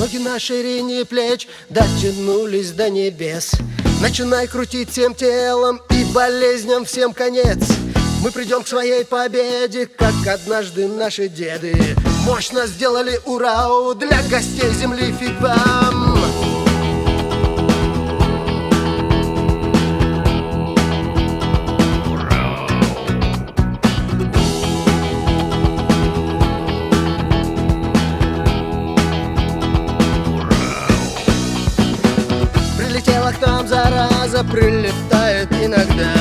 Ноги на ширине плеч дотянулись до небес. Начинай крутить всем телом, и болезням всем конец. Мы придем к своей победе, как однажды наши деды мощно сделали урау для гостей земли фиг-бам. Прилетела к нам зараза, прилетает иногда.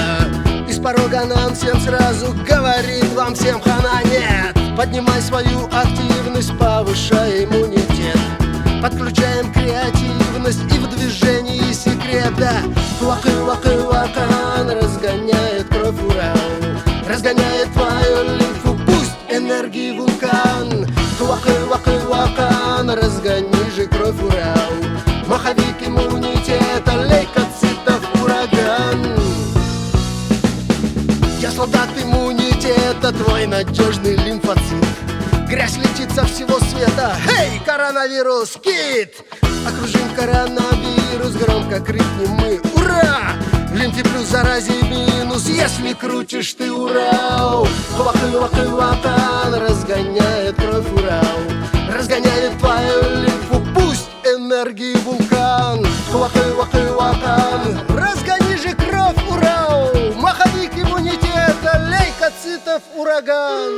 Из порога нам всем сразу говорит: вам всем хана. Нет, поднимай свою активность, повышай иммунитет. Подключаем креативность и в движении секрета. Вакан разгоняет кровь урау, разгоняет твою лимфу, пусть энергии вулкан. Вакан разгони же кровь урау, маховик иммунитета, лейкоцитов ураган. Я солдат иммунитета, твой надежный лимфоцит. Грязь летит со всего света. Эй, коронавирус, кит! Окружим коронавирус, громко крикнем мы: ура! В лимфе плюс, заразе минус, если крутишь ты урау. Вакан разгоняет кровь урау, разгоняет твою лимфу, пусть энергии вулкан. Вакан разгони же кровь урау, маховик иммунитета, лейкоцитов ураган.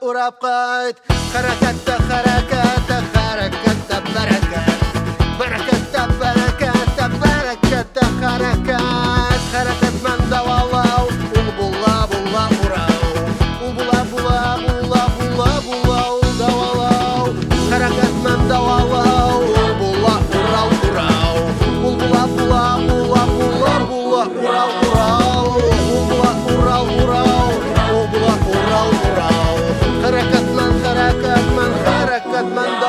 Урапкайт, харакатта, харакатта, харакатта, баракат, баракатта, баракатта, баракатта, харакат, харакат мандавалау, умбула, була, урау, умбула, була, була, була, була, давалау, харакат мандавалау, умбула, урау, урау, умбула, була, була, була, була, урау, урау, умбула, урау, урау, умбула, урау, урау. Harakatman, harakatman, harakatman.